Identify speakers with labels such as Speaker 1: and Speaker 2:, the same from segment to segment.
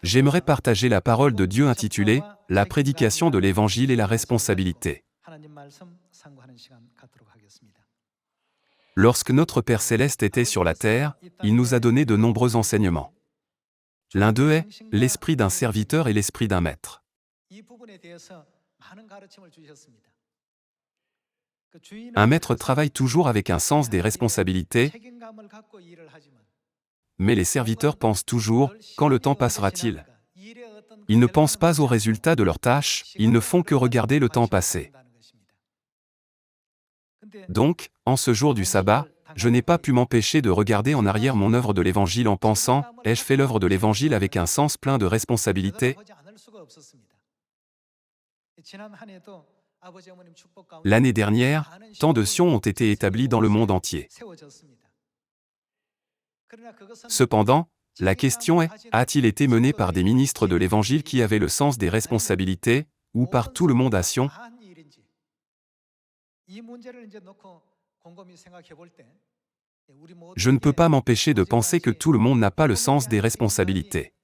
Speaker 1: J'aimerais partager la parole de Dieu intitulée « La prédication de l'Évangile et la responsabilité ». Lorsque notre Père Céleste était sur la terre, il nous a donné de nombreux enseignements. L'un d'eux est l'esprit d'un serviteur et l'esprit d'un maître. Un maître travaille toujours avec un sens des responsabilités, mais les serviteurs pensent toujours « quand le temps passera-t-il » Ils ne pensent pas aux résultats de leurs tâches, ils ne font que regarder le temps passer. Donc, en ce jour du sabbat, je n'ai pas pu m'empêcher de regarder en arrière mon œuvre de l'Évangile en pensant « ai-je fait l'œuvre de l'Évangile avec un sens plein de responsabilité ?» L'année dernière, tant de sions ont été établis dans le monde entier. Cependant, la question est, a-t-il été mené par des ministres de l'Évangile qui avaient le sens des responsabilités, ou par tout le monde à Sion? Je ne peux pas m'empêcher de penser que tout le monde n'a pas le sens des responsabilités.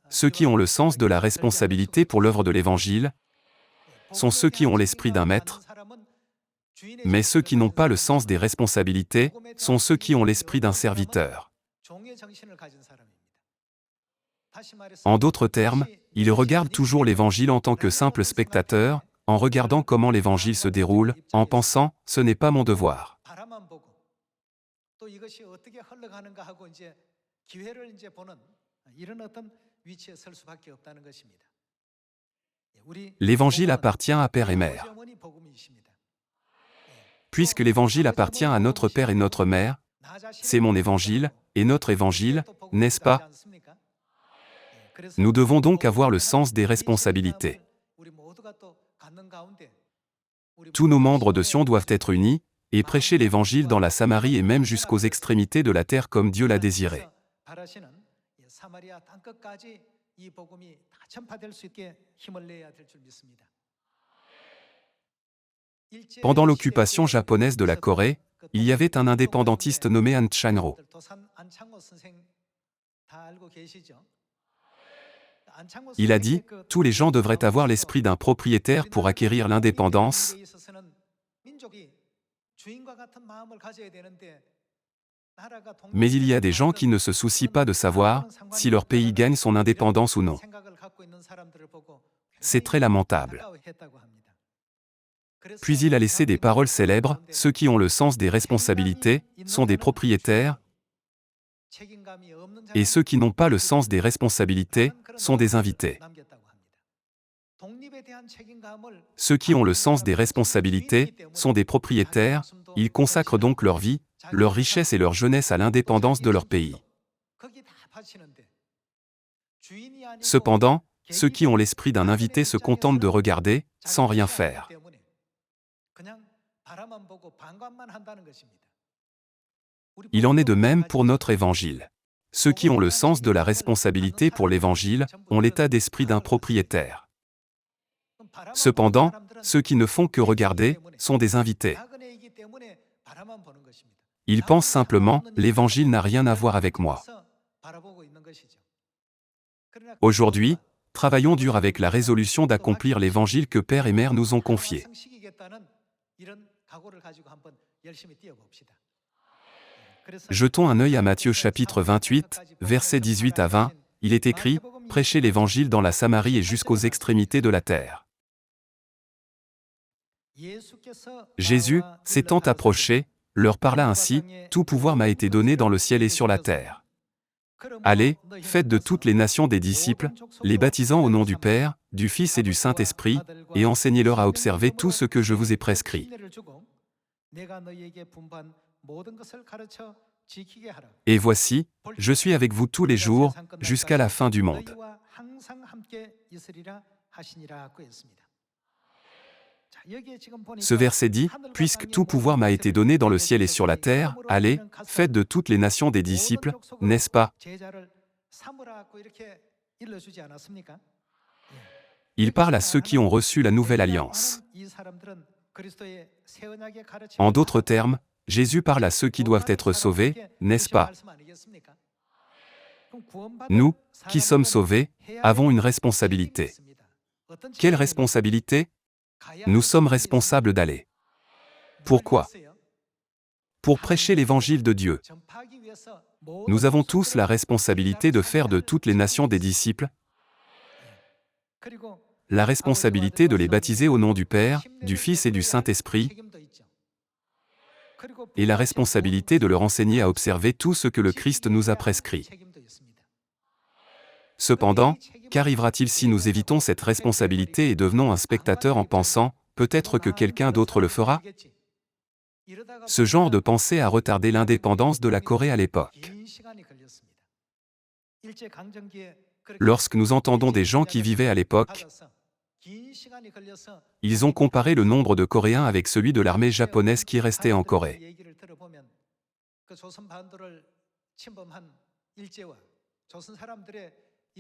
Speaker 1: Ceux qui ont le sens de la responsabilité pour l'œuvre de l'Évangile sont ceux qui ont l'esprit d'un maître, mais ceux qui n'ont pas le sens des responsabilités sont ceux qui ont l'esprit d'un serviteur. En d'autres termes, ils regardent toujours l'Évangile en tant que simples spectateurs, en regardant comment l'Évangile se déroule, en pensant « ce n'est pas mon devoir ». L'Évangile appartient à Père et Mère. Puisque l'Évangile appartient à notre Père et notre Mère, c'est mon Évangile, et notre Évangile, n'est-ce pas? Nous devons donc avoir le sens des responsabilités. Tous nos membres de Sion doivent être unis, et prêcher l'Évangile dans la Samarie et même jusqu'aux extrémités de la terre comme Dieu l'a désiré. Pendant l'occupation japonaise de la Corée, il y avait un indépendantiste nommé Han Chang-ro. Il a dit « Tous les gens devraient avoir l'esprit d'un propriétaire pour acquérir l'indépendance, mais il y a des gens qui ne se soucient pas de savoir si leur pays gagne son indépendance ou non. C'est très lamentable. » Puis il a laissé des paroles célèbres, ceux qui ont le sens des responsabilités sont des propriétaires, et ceux qui n'ont pas le sens des responsabilités sont des invités. Ceux qui ont le sens des responsabilités sont des propriétaires, ils consacrent donc leur vie, leur richesse et leur jeunesse à l'indépendance de leur pays. Cependant, ceux qui ont l'esprit d'un invité se contentent de regarder, sans rien faire. Il en est de même pour notre Évangile. Ceux qui ont le sens de la responsabilité pour l'Évangile ont l'état d'esprit d'un propriétaire. Cependant, ceux qui ne font que regarder sont des invités. Ils pensent simplement « l'Évangile n'a rien à voir avec moi ». Aujourd'hui, travaillons dur avec la résolution d'accomplir l'Évangile que Père et Mère nous ont confié. Jetons un œil à Matthieu chapitre 28, versets 18 à 20, il est écrit « Prêchez l'Évangile dans la Samarie et jusqu'aux extrémités de la terre. » Jésus, s'étant approché, leur parla ainsi « Tout pouvoir m'a été donné dans le ciel et sur la terre. Allez, faites de toutes les nations des disciples, les baptisant au nom du Père, du Fils et du Saint-Esprit, et enseignez-leur à observer tout ce que je vous ai prescrit. Et voici, je suis avec vous tous les jours, jusqu'à la fin du monde. » Ce verset dit, « Puisque tout pouvoir m'a été donné dans le ciel et sur la terre, allez, faites de toutes les nations des disciples, n'est-ce pas? » Il parle à ceux qui ont reçu la nouvelle alliance. En d'autres termes, Jésus parle à ceux qui doivent être sauvés, n'est-ce pas? Nous, qui sommes sauvés, avons une responsabilité. Quelle responsabilité? Nous sommes responsables d'aller. Pourquoi? Pour prêcher l'évangile de Dieu. Nous avons tous la responsabilité de faire de toutes les nations des disciples, la responsabilité de les baptiser au nom du Père, du Fils et du Saint-Esprit, et la responsabilité de leur enseigner à observer tout ce que le Christ nous a prescrit. Cependant, qu'arrivera-t-il si nous évitons cette responsabilité et devenons un spectateur en pensant « peut-être que quelqu'un d'autre le fera » ? Ce genre de pensée a retardé l'indépendance de la Corée à l'époque. Lorsque nous entendons des gens qui vivaient à l'époque, ils ont comparé le nombre de Coréens avec celui de l'armée japonaise qui restait en Corée.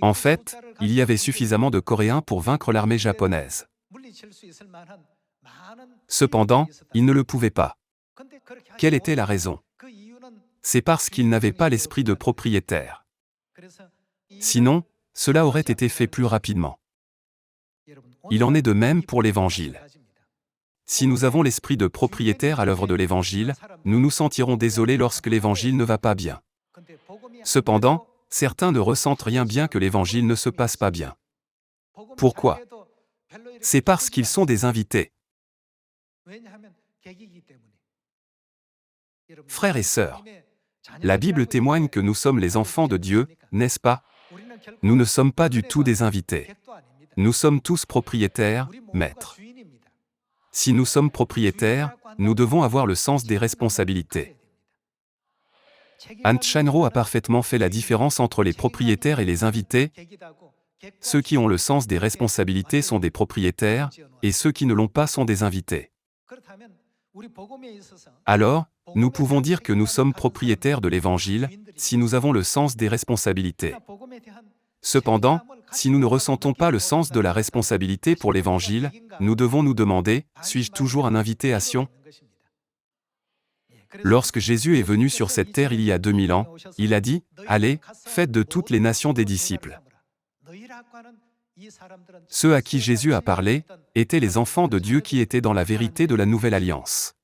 Speaker 1: En fait, il y avait suffisamment de Coréens pour vaincre l'armée japonaise. Cependant, ils ne le pouvaient pas. Quelle était la raison? C'est parce qu'ils n'avaient pas l'esprit de propriétaire. Sinon, cela aurait été fait plus rapidement. Il en est de même pour l'Évangile. Si nous avons l'esprit de propriétaire à l'œuvre de l'Évangile, nous nous sentirons désolés lorsque l'Évangile ne va pas bien. Cependant, certains ne ressentent rien bien que l'Évangile ne se passe pas bien. Pourquoi? C'est parce qu'ils sont des invités. Frères et sœurs, la Bible témoigne que nous sommes les enfants de Dieu, n'est-ce pas? Nous ne sommes pas du tout des invités. Nous sommes tous propriétaires, maîtres. Si nous sommes propriétaires, nous devons avoir le sens des responsabilités. Han Chanro a parfaitement fait la différence entre les propriétaires et les invités. Ceux qui ont le sens des responsabilités sont des propriétaires, et ceux qui ne l'ont pas sont des invités. Alors, nous pouvons dire que nous sommes propriétaires de l'Évangile, si nous avons le sens des responsabilités. Cependant, si nous ne ressentons pas le sens de la responsabilité pour l'Évangile, nous devons nous demander, suis-je toujours un invité à Sion? Lorsque Jésus est venu sur cette terre il y a 2000 ans, il a dit, « Allez, faites de toutes les nations des disciples. » Ceux à qui Jésus a parlé étaient les enfants de Dieu qui étaient dans la vérité de la Nouvelle Alliance.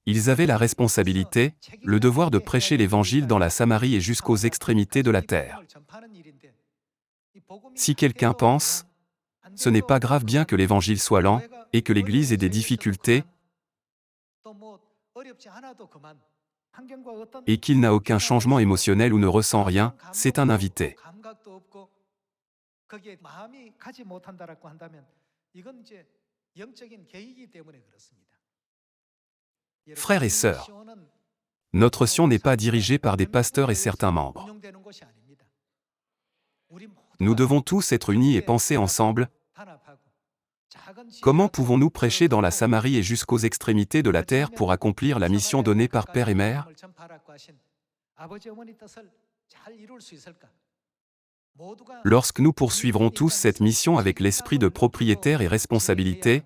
Speaker 1: Ils avaient la responsabilité, le devoir de prêcher l'Évangile dans la Samarie et jusqu'aux extrémités de la terre. Si quelqu'un pense, ce n'est pas grave bien que l'Évangile soit lent, et que l'Église ait des difficultés, et qu'il n'a aucun changement émotionnel ou ne ressent rien, c'est un invité. Frères et sœurs, notre Sion n'est pas dirigée par des pasteurs et certains membres. Nous devons tous être unis et penser ensemble. Comment pouvons-nous prêcher dans la Samarie et jusqu'aux extrémités de la terre pour accomplir la mission donnée par Père et Mère? Lorsque nous poursuivrons tous cette mission avec l'esprit de propriétaire et responsabilité,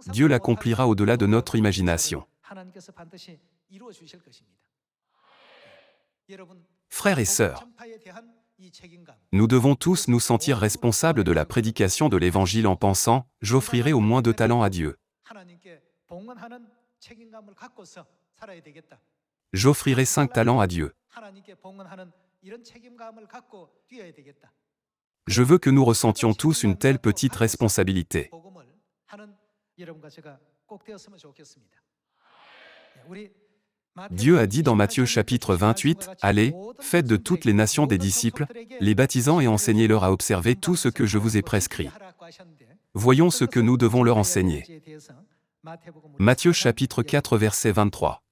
Speaker 1: Dieu l'accomplira au-delà de notre imagination. Frères et sœurs, nous devons tous nous sentir responsables de la prédication de l'Évangile en pensant « J'offrirai au moins 2 talents à Dieu. J'offrirai 5 talents à Dieu. » Je veux que nous ressentions tous une telle petite responsabilité. Dieu a dit dans Matthieu chapitre 28, « Allez, faites de toutes les nations des disciples, les baptisant et enseignez-leur à observer tout ce que je vous ai prescrit. » Voyons ce que nous devons leur enseigner. Matthieu chapitre 4 verset 23.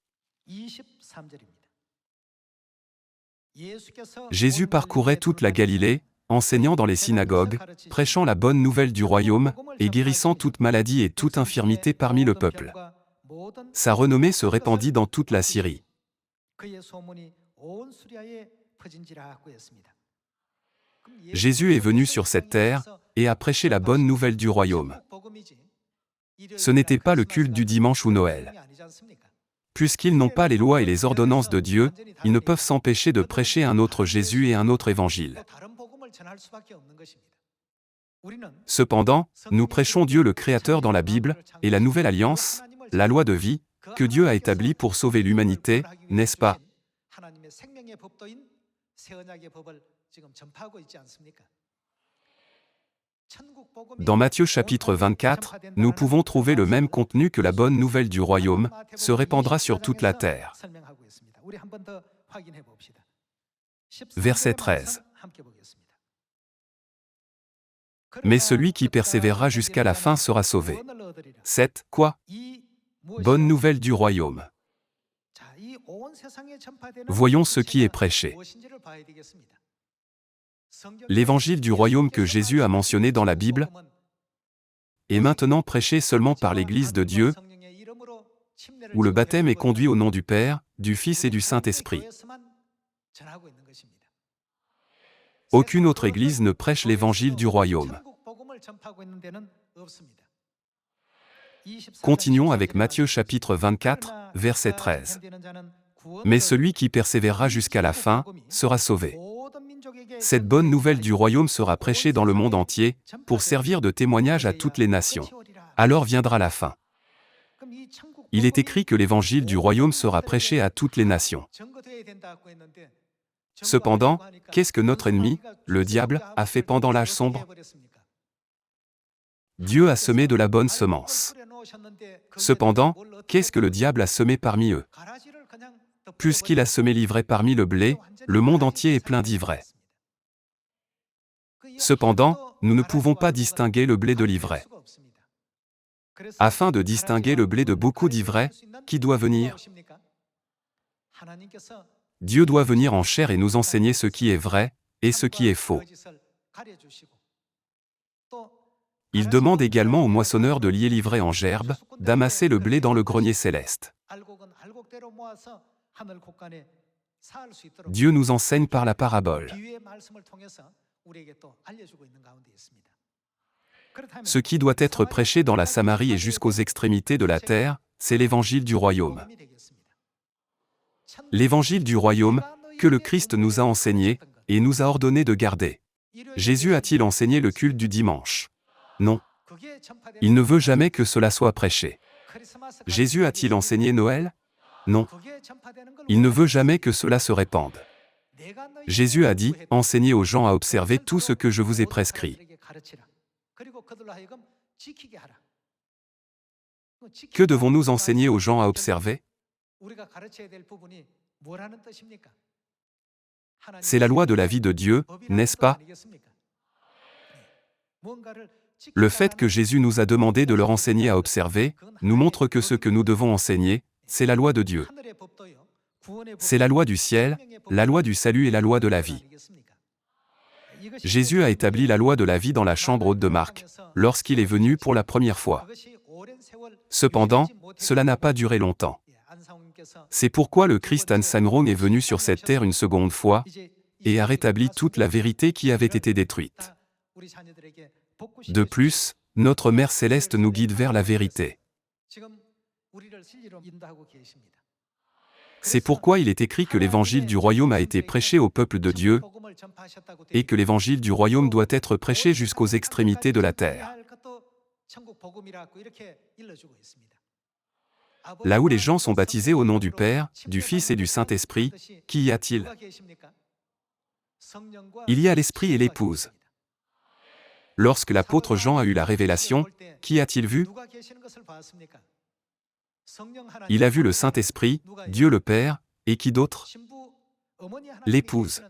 Speaker 1: Jésus parcourait toute la Galilée, enseignant dans les synagogues, prêchant la bonne nouvelle du royaume, et guérissant toute maladie et toute infirmité parmi le peuple. Sa renommée se répandit dans toute la Syrie. Jésus est venu sur cette terre, et a prêché la bonne nouvelle du royaume. Ce n'était pas le culte du dimanche ou Noël. Puisqu'ils n'ont pas les lois et les ordonnances de Dieu, ils ne peuvent s'empêcher de prêcher un autre Jésus et un autre évangile. Cependant, nous prêchons Dieu le Créateur dans la Bible, et la nouvelle alliance, la loi de vie, que Dieu a établie pour sauver l'humanité, n'est-ce pas? Dans Matthieu chapitre 24, nous pouvons trouver le même contenu que la bonne nouvelle du royaume se répandra sur toute la terre. Verset 13. Mais celui qui persévérera jusqu'à la fin sera sauvé. 7. Quoi? Bonne nouvelle du royaume. Voyons ce qui est prêché. L'évangile du royaume que Jésus a mentionné dans la Bible est maintenant prêché seulement par l'Église de Dieu, où le baptême est conduit au nom du Père, du Fils et du Saint-Esprit. Aucune autre Église ne prêche l'évangile du royaume. Continuons avec Matthieu chapitre 24, verset 13. Mais celui qui persévérera jusqu'à la fin sera sauvé. Cette bonne nouvelle du royaume sera prêchée dans le monde entier, pour servir de témoignage à toutes les nations. Alors viendra la fin. Il est écrit que l'évangile du royaume sera prêché à toutes les nations. Cependant, qu'est-ce que notre ennemi, le diable, a fait pendant l'âge sombre? Dieu a semé de la bonne semence. Cependant, qu'est-ce que le diable a semé parmi eux? Puisqu'il a semé l'ivraie parmi le blé, le monde entier est plein d'ivraie. Cependant, nous ne pouvons pas distinguer le blé de l'ivraie. Afin de distinguer le blé de beaucoup d'ivraie, qui doit venir? Dieu doit venir en chair et nous enseigner ce qui est vrai et ce qui est faux. Il demande également aux moissonneurs de lier l'ivraie en gerbe, d'amasser le blé dans le grenier céleste. Dieu nous enseigne par la parabole. Ce qui doit être prêché dans la Samarie et jusqu'aux extrémités de la terre, c'est l'évangile du royaume. L'évangile du royaume, que le Christ nous a enseigné, et nous a ordonné de garder. Jésus a-t-il enseigné le culte du dimanche? Non. Il ne veut jamais que cela soit prêché. Jésus a-t-il enseigné Noël? Non. Il ne veut jamais que cela se répande. Jésus a dit, enseignez aux gens à observer tout ce que je vous ai prescrit. Que devons-nous enseigner aux gens à observer? C'est la loi de la vie de Dieu, n'est-ce pas? Le fait que Jésus nous a demandé de leur enseigner à observer, nous montre que ce que nous devons enseigner, c'est la loi de Dieu. C'est la loi du ciel, la loi du salut et la loi de la vie. Jésus a établi la loi de la vie dans la chambre haute de Marc, lorsqu'il est venu pour la première fois. Cependant, cela n'a pas duré longtemps. C'est pourquoi le Christ Ansangrong est venu sur cette terre une seconde fois, et a rétabli toute la vérité qui avait été détruite. De plus, notre Mère Céleste nous guide vers la vérité. C'est pourquoi il est écrit que l'évangile du royaume a été prêché au peuple de Dieu, et que l'évangile du royaume doit être prêché jusqu'aux extrémités de la terre. Là où les gens sont baptisés au nom du Père, du Fils et du Saint-Esprit, qui y a-t-il? Il y a l'Esprit et l'Épouse. Lorsque l'apôtre Jean a eu la révélation, qu'y a-t-il vu? Il a vu le Saint-Esprit, Dieu le Père, et qui d'autre? L'Épouse.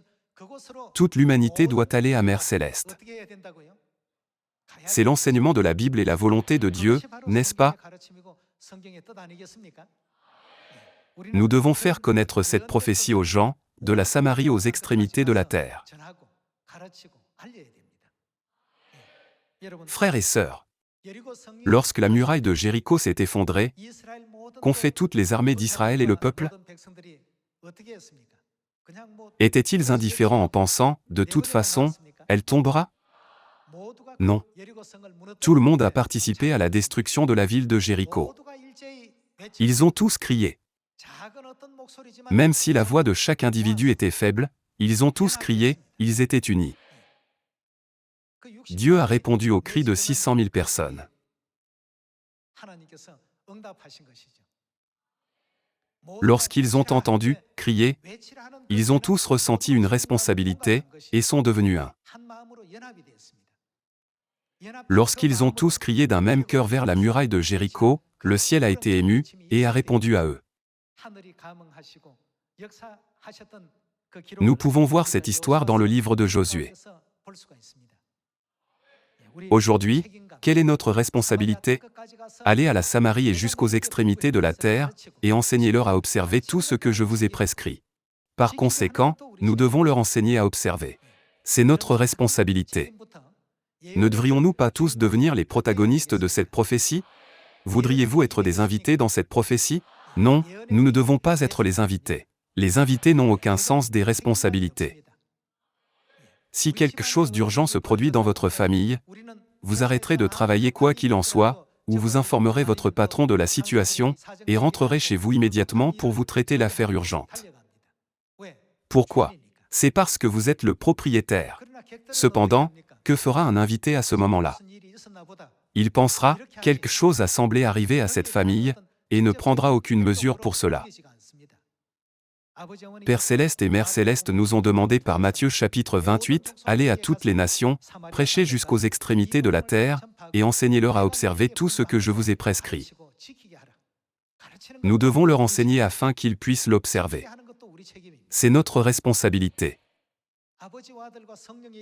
Speaker 1: Toute l'humanité doit aller à Mère Céleste. C'est l'enseignement de la Bible et la volonté de Dieu, n'est-ce pas? Nous devons faire connaître cette prophétie aux gens, de la Samarie aux extrémités de la terre. Frères et sœurs, lorsque la muraille de Jéricho s'est effondrée, qu'ont fait toutes les armées d'Israël et le peuple? Étaient-ils indifférents en pensant, de toute façon, elle tombera? Non. Tout le monde a participé à la destruction de la ville de Jéricho. Ils ont tous crié. Même si la voix de chaque individu était faible, ils ont tous crié, ils étaient unis. Dieu a répondu au cri de 600 000 personnes. Lorsqu'ils ont entendu crier, ils ont tous ressenti une responsabilité et sont devenus un. Lorsqu'ils ont tous crié d'un même cœur vers la muraille de Jéricho, le ciel a été ému et a répondu à eux. Nous pouvons voir cette histoire dans le livre de Josué. Aujourd'hui, quelle est notre responsabilité? Allez à la Samarie et jusqu'aux extrémités de la terre, et enseignez-leur à observer tout ce que je vous ai prescrit. Par conséquent, nous devons leur enseigner à observer. C'est notre responsabilité. Ne devrions-nous pas tous devenir les protagonistes de cette prophétie? Voudriez-vous être des invités dans cette prophétie? Non, nous ne devons pas être les invités. Les invités n'ont aucun sens des responsabilités. Si quelque chose d'urgent se produit dans votre famille, vous arrêterez de travailler quoi qu'il en soit, ou vous informerez votre patron de la situation, et rentrerez chez vous immédiatement pour vous traiter l'affaire urgente. Pourquoi? C'est parce que vous êtes le propriétaire. Cependant, que fera un invité à ce moment-là? Il pensera, quelque chose a semblé arriver à cette famille, et ne prendra aucune mesure pour cela. Père Céleste et Mère Céleste nous ont demandé par Matthieu chapitre 28, « Allez à toutes les nations, prêchez jusqu'aux extrémités de la terre, et enseignez-leur à observer tout ce que je vous ai prescrit. » Nous devons leur enseigner afin qu'ils puissent l'observer. C'est notre responsabilité.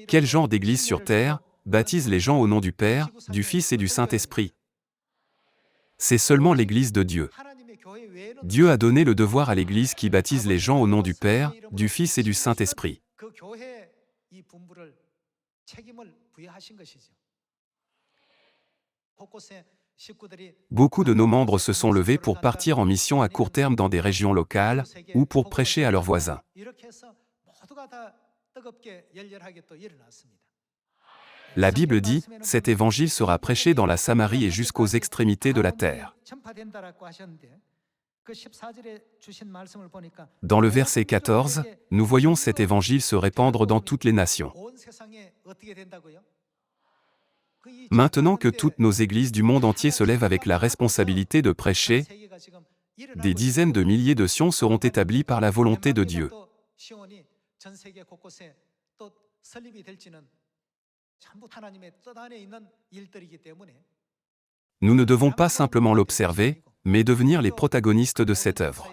Speaker 1: Quel genre d'église sur terre baptise les gens au nom du Père, du Fils et du Saint-Esprit? C'est seulement l'Église de Dieu. Dieu a donné le devoir à l'Église qui baptise les gens au nom du Père, du Fils et du Saint-Esprit. Beaucoup de nos membres se sont levés pour partir en mission à court terme dans des régions locales, ou pour prêcher à leurs voisins. La Bible dit, « Cet évangile sera prêché dans la Samarie et jusqu'aux extrémités de la terre. » Dans le verset 14, nous voyons cet évangile se répandre dans toutes les nations. Maintenant que toutes nos églises du monde entier se lèvent avec la responsabilité de prêcher, des dizaines de milliers de sions seront établies par la volonté de Dieu. Nous ne devons pas simplement l'observer, mais devenir les protagonistes de cette œuvre.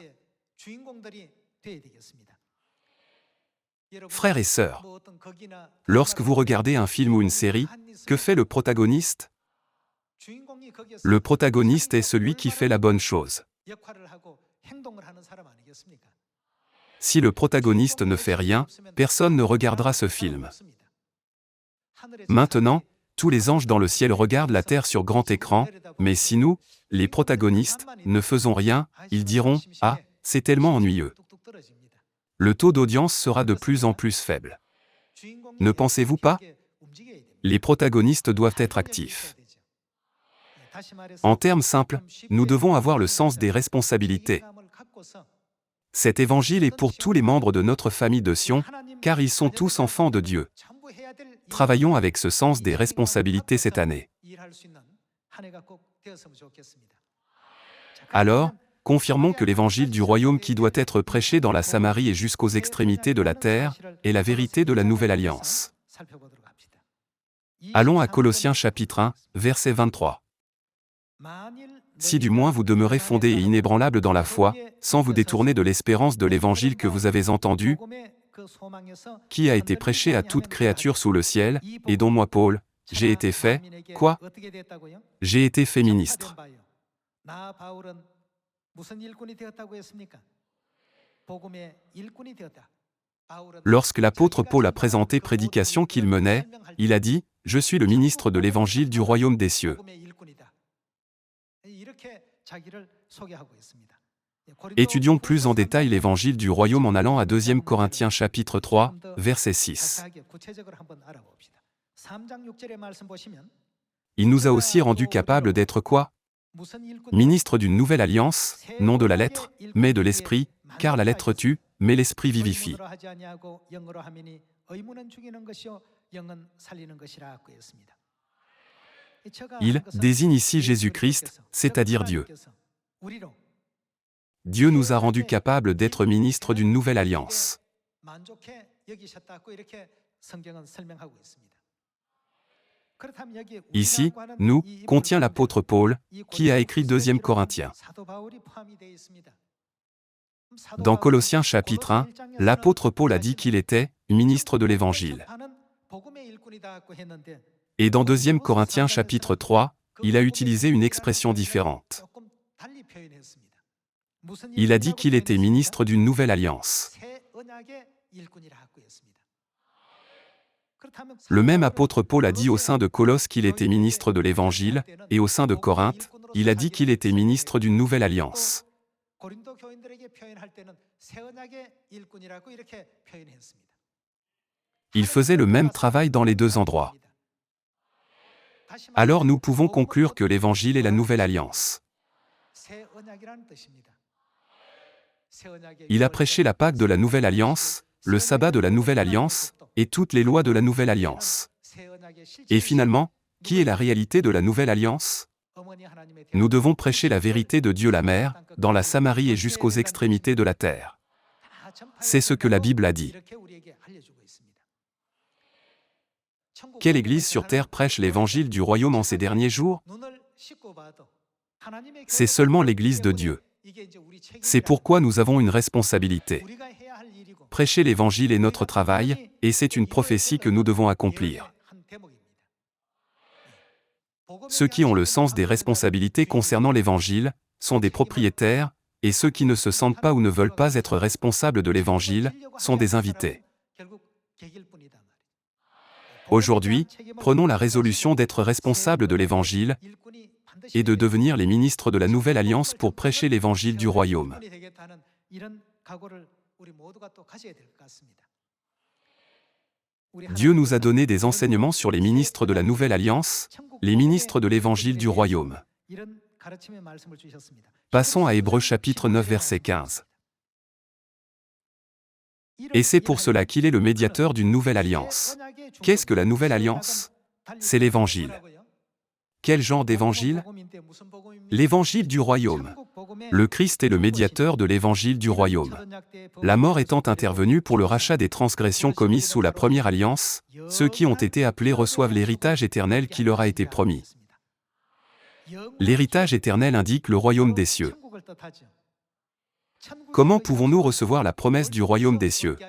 Speaker 1: Frères et sœurs, lorsque vous regardez un film ou une série, que fait le protagoniste? Le protagoniste est celui qui fait la bonne chose. Si le protagoniste ne fait rien, personne ne regardera ce film. Maintenant, tous les anges dans le ciel regardent la terre sur grand écran, mais si nous, les protagonistes, ne faisons rien, ils diront « Ah, c'est tellement ennuyeux ». Le taux d'audience sera de plus en plus faible. Ne pensez-vous pas? Les protagonistes doivent être actifs. En termes simples, nous devons avoir le sens des responsabilités. Cet évangile est pour tous les membres de notre famille de Sion, car ils sont tous enfants de Dieu. Travaillons avec ce sens des responsabilités cette année. Alors, confirmons que l'évangile du royaume qui doit être prêché dans la Samarie et jusqu'aux extrémités de la terre est la vérité de la nouvelle alliance. Allons à Colossiens chapitre 1, verset 23. Si du moins vous demeurez fondés et inébranlables dans la foi, sans vous détourner de l'espérance de l'évangile que vous avez entendu, qui a été prêché à toute créature sous le ciel, et dont moi Paul, j'ai été fait, quoi? J'ai été fait ministre. Lorsque l'apôtre Paul a présenté prédication qu'il menait, il a dit, « Je suis le ministre de l'évangile du royaume des cieux. » Étudions plus en détail l'évangile du royaume en allant à 2 Corinthiens chapitre 3, verset 6. Il nous a aussi rendus capables d'être quoi? Ministre d'une nouvelle alliance, non de la lettre, mais de l'esprit, car la lettre tue, mais l'esprit vivifie. Il désigne ici Jésus-Christ, c'est-à-dire Dieu. Dieu nous a rendus capables d'être ministres d'une nouvelle alliance. Ici, nous, contient l'apôtre Paul, qui a écrit 2 Corinthiens. Dans Colossiens chapitre 1, l'apôtre Paul a dit qu'il était ministre de l'Évangile. Et dans 2 Corinthiens chapitre 3, il a utilisé une expression différente. Il a dit qu'il était ministre d'une nouvelle alliance. Le même apôtre Paul a dit au sein de Colosse qu'il était ministre de l'Évangile, et au sein de Corinthe, il a dit qu'il était ministre d'une nouvelle alliance. Il faisait le même travail dans les 2 endroits. Alors nous pouvons conclure que l'Évangile est la nouvelle alliance. Il a prêché la Pâque de la nouvelle alliance, le sabbat de la nouvelle alliance, et toutes les lois de la nouvelle alliance. Et finalement, qui est la réalité de la nouvelle alliance? Nous devons prêcher la vérité de Dieu la Mère, dans la Samarie et jusqu'aux extrémités de la terre. C'est ce que la Bible a dit. Quelle Église sur terre prêche l'Évangile du royaume en ces derniers jours? C'est seulement l'Église de Dieu. C'est pourquoi nous avons une responsabilité. Prêcher l'Évangile est notre travail, et c'est une prophétie que nous devons accomplir. Ceux qui ont le sens des responsabilités concernant l'Évangile sont des propriétaires, et ceux qui ne se sentent pas ou ne veulent pas être responsables de l'Évangile sont des invités. Aujourd'hui, prenons la résolution d'être responsables de l'Évangile et de devenir les ministres de la Nouvelle Alliance pour prêcher l'Évangile du royaume. Dieu nous a donné des enseignements sur les ministres de la Nouvelle Alliance, les ministres de l'Évangile du royaume. Passons à Hébreux chapitre 9 verset 15. Et c'est pour cela qu'il est le médiateur d'une nouvelle alliance. Qu'est-ce que la nouvelle alliance? C'est l'Évangile. Quel genre d'évangile? L'Évangile du royaume. Le Christ est le médiateur de l'Évangile du royaume. La mort étant intervenue pour le rachat des transgressions commises sous la première alliance, ceux qui ont été appelés reçoivent l'héritage éternel qui leur a été promis. L'héritage éternel indique le royaume des cieux. Comment pouvons-nous recevoir la promesse du royaume des cieux?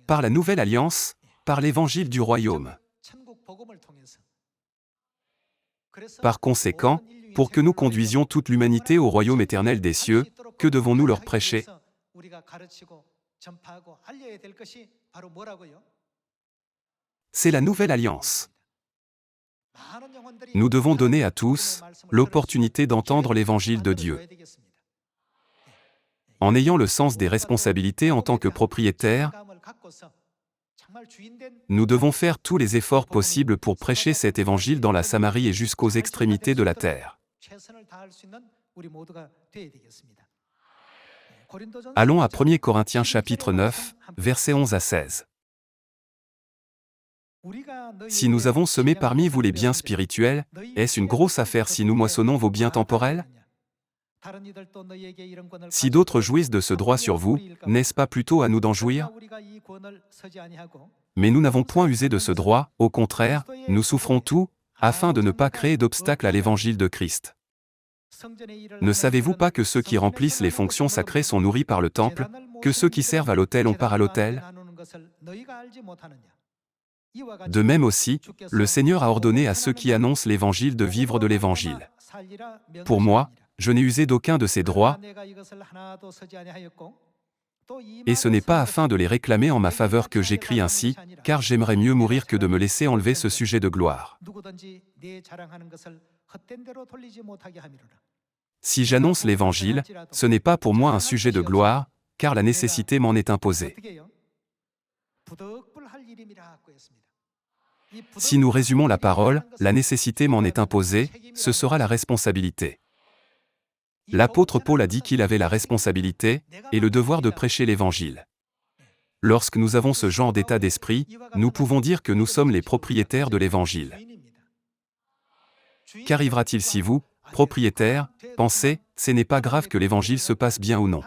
Speaker 1: Par la nouvelle alliance, par l'Évangile du royaume. Par conséquent, pour que nous conduisions toute l'humanité au royaume éternel des cieux, que devons-nous leur prêcher? C'est la nouvelle alliance. Nous devons donner à tous l'opportunité d'entendre l'Évangile de Dieu. En ayant le sens des responsabilités en tant que propriétaires, nous devons faire tous les efforts possibles pour prêcher cet Évangile dans la Samarie et jusqu'aux extrémités de la terre. Allons à 1 Corinthiens chapitre 9, versets 11 à 16. Si nous avons semé parmi vous les biens spirituels, est-ce une grosse affaire si nous moissonnons vos biens temporels? Si d'autres jouissent de ce droit sur vous, n'est-ce pas plutôt à nous d'en jouir? Mais nous n'avons point usé de ce droit, au contraire, nous souffrons tout, afin de ne pas créer d'obstacle à l'Évangile de Christ. Ne savez-vous pas que ceux qui remplissent les fonctions sacrées sont nourris par le temple, que ceux qui servent à l'autel ont part à l'autel? De même aussi, le Seigneur a ordonné à ceux qui annoncent l'Évangile de vivre de l'Évangile. Pour moi, je n'ai usé d'aucun de ces droits, et ce n'est pas afin de les réclamer en ma faveur que j'écris ainsi, car j'aimerais mieux mourir que de me laisser enlever ce sujet de gloire. Si j'annonce l'Évangile, ce n'est pas pour moi un sujet de gloire, car la nécessité m'en est imposée. Si nous résumons la parole, la nécessité m'en est imposée, ce sera la responsabilité. L'apôtre Paul a dit qu'il avait la responsabilité et le devoir de prêcher l'Évangile. Lorsque nous avons ce genre d'état d'esprit, nous pouvons dire que nous sommes les propriétaires de l'Évangile. Qu'arrivera-t-il si vous, propriétaires, pensez, ce n'est pas grave que l'Évangile se passe bien ou non?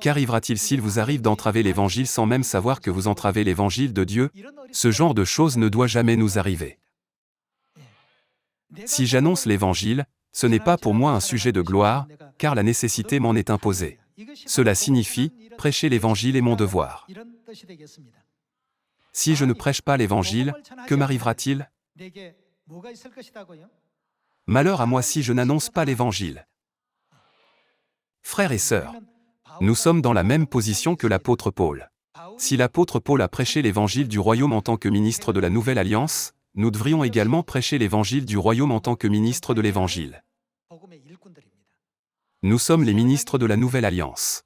Speaker 1: Qu'arrivera-t-il s'il vous arrive d'entraver l'Évangile sans même savoir que vous entravez l'Évangile de Dieu? Ce genre de choses ne doit jamais nous arriver. Si j'annonce l'Évangile, ce n'est pas pour moi un sujet de gloire, car la nécessité m'en est imposée. Cela signifie, prêcher l'Évangile est mon devoir. Si je ne prêche pas l'Évangile, que m'arrivera-t-il? Malheur à moi si je n'annonce pas l'Évangile. Frères et sœurs, nous sommes dans la même position que l'apôtre Paul. Si l'apôtre Paul a prêché l'Évangile du royaume en tant que ministre de la Nouvelle Alliance, nous devrions également prêcher l'Évangile du royaume en tant que ministre de l'Évangile. Nous sommes les ministres de la Nouvelle Alliance.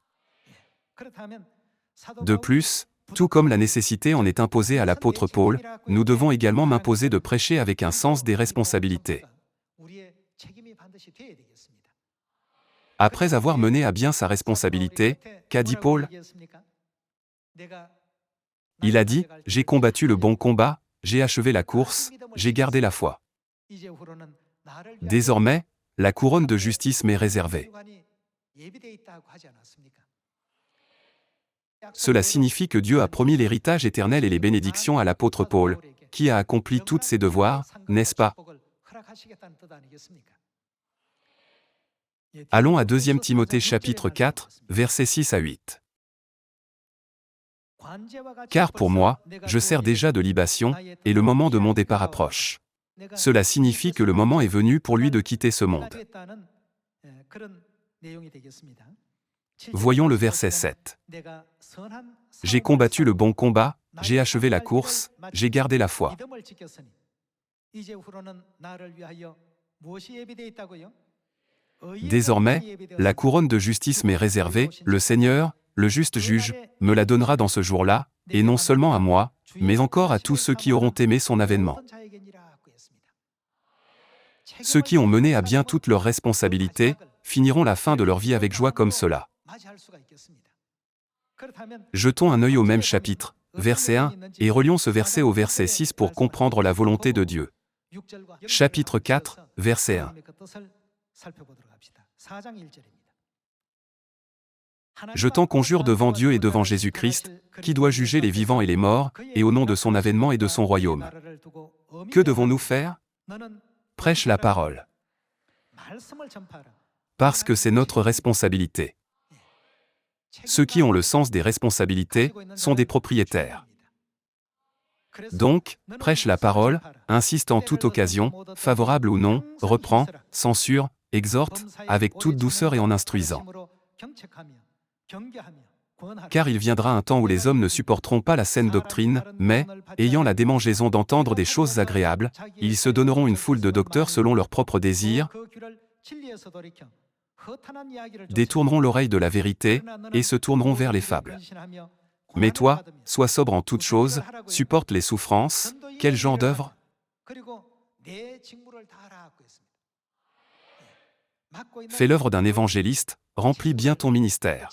Speaker 1: De plus, tout comme la nécessité en est imposée à l'apôtre Paul, nous devons également m'imposer de prêcher avec un sens des responsabilités. Après avoir mené à bien sa responsabilité, qu'a dit Paul? Il a dit, « J'ai combattu le bon combat, j'ai achevé la course, j'ai gardé la foi. Désormais, la couronne de justice m'est réservée. » Cela signifie que Dieu a promis l'héritage éternel et les bénédictions à l'apôtre Paul, qui a accompli tous ses devoirs, n'est-ce pas? Allons à 2 Timothée chapitre 4, versets 6 à 8. Car pour moi, je sers déjà de libation, et le moment de mon départ approche. Cela signifie que le moment est venu pour lui de quitter ce monde. Voyons le verset 7. J'ai combattu le bon combat, j'ai achevé la course, j'ai gardé la foi. Désormais, la couronne de justice m'est réservée, le Seigneur, le juste juge, me la donnera dans ce jour-là, et non seulement à moi, mais encore à tous ceux qui auront aimé son avènement. Ceux qui ont mené à bien toutes leurs responsabilités, finiront la fin de leur vie avec joie comme cela. Jetons un œil au même chapitre, verset 1, et relions ce verset au verset 6 pour comprendre la volonté de Dieu. Chapitre 4, verset 1. Je t'en conjure devant Dieu et devant Jésus-Christ, qui doit juger les vivants et les morts, et au nom de son avènement et de son royaume. Que devons-nous faire? Prêche la parole. Parce que c'est notre responsabilité. Ceux qui ont le sens des responsabilités sont des propriétaires. Donc, prêche la parole, insiste en toute occasion, favorable ou non, reprend, censure, exhorte, avec toute douceur et en instruisant. Car il viendra un temps où les hommes ne supporteront pas la saine doctrine, mais, ayant la démangeaison d'entendre des choses agréables, ils se donneront une foule de docteurs selon leurs propres désirs, détourneront l'oreille de la vérité, et se tourneront vers les fables. Mais toi, sois sobre en toutes choses, supporte les souffrances, quel genre d'œuvre? Fais l'œuvre d'un évangéliste, remplis bien ton ministère.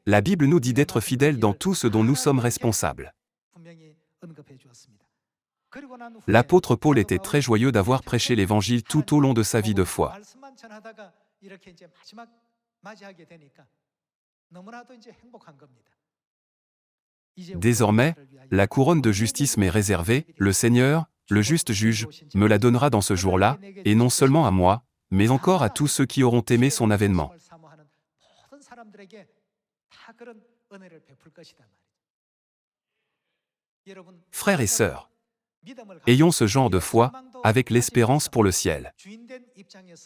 Speaker 1: La Bible nous dit d'être fidèles dans tout ce dont nous sommes responsables. L'apôtre Paul était très joyeux d'avoir prêché l'Évangile tout au long de sa vie de foi. Désormais, la couronne de justice m'est réservée, le Seigneur, le juste juge, me la donnera dans ce jour-là, et non seulement à moi, mais encore à tous ceux qui auront aimé son avènement. Frères et sœurs, ayons ce genre de foi, avec l'espérance pour le ciel.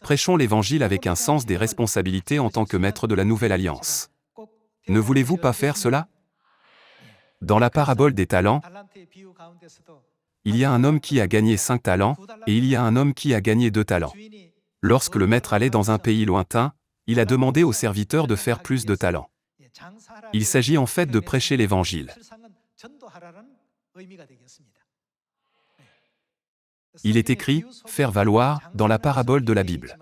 Speaker 1: Prêchons l'Évangile avec un sens des responsabilités en tant que maître de la Nouvelle Alliance. Ne voulez-vous pas faire cela? Dans la parabole des talents, il y a un homme qui a gagné 5 talents, et il y a un homme qui a gagné 2 talents. Lorsque le maître allait dans un pays lointain, il a demandé aux serviteurs de faire plus de talents. Il s'agit en fait de prêcher l'Évangile. Il est écrit « faire valoir » dans la parabole de la Bible.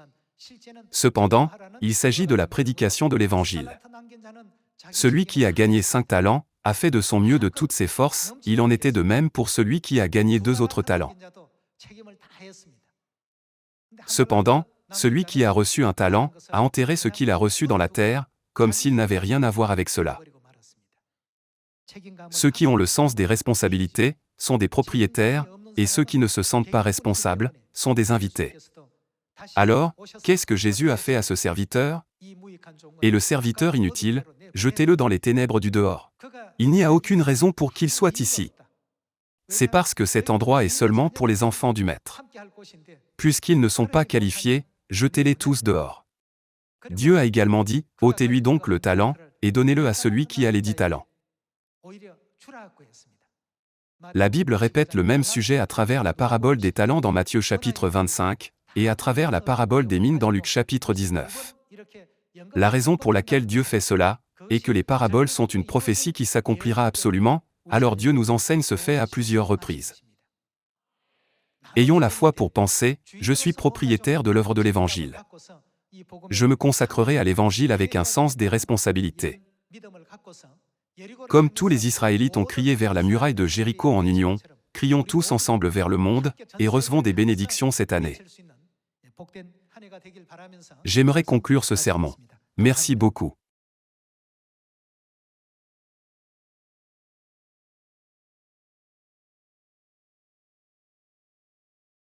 Speaker 1: Cependant, il s'agit de la prédication de l'Évangile. Celui qui a gagné 5 talents a fait de son mieux de toutes ses forces, il en était de même pour celui qui a gagné 2 autres talents. Cependant, celui qui a reçu un talent a enterré ce qu'il a reçu dans la terre, comme s'il n'avait rien à voir avec cela. Ceux qui ont le sens des responsabilités sont des propriétaires, et ceux qui ne se sentent pas responsables sont des invités. Alors, qu'est-ce que Jésus a fait à ce serviteur? Et le serviteur inutile, jetez-le dans les ténèbres du dehors. Il n'y a aucune raison pour qu'il soit ici. C'est parce que cet endroit est seulement pour les enfants du Maître. Puisqu'ils ne sont pas qualifiés, jetez-les tous dehors. Dieu a également dit, ôtez-lui donc le talent, et donnez-le à celui qui a les 10 talents. La Bible répète le même sujet à travers la parabole des talents dans Matthieu chapitre 25, et à travers la parabole des mines dans Luc chapitre 19. La raison pour laquelle Dieu fait cela, est que les paraboles sont une prophétie qui s'accomplira absolument, alors Dieu nous enseigne ce fait à plusieurs reprises. Ayons la foi pour penser, je suis propriétaire de l'œuvre de l'Évangile. Je me consacrerai à l'Évangile avec un sens des responsabilités. Comme tous les Israélites ont crié vers la muraille de Jéricho en union, crions tous ensemble vers le monde, et recevons des bénédictions cette année. J'aimerais conclure ce sermon. Merci beaucoup.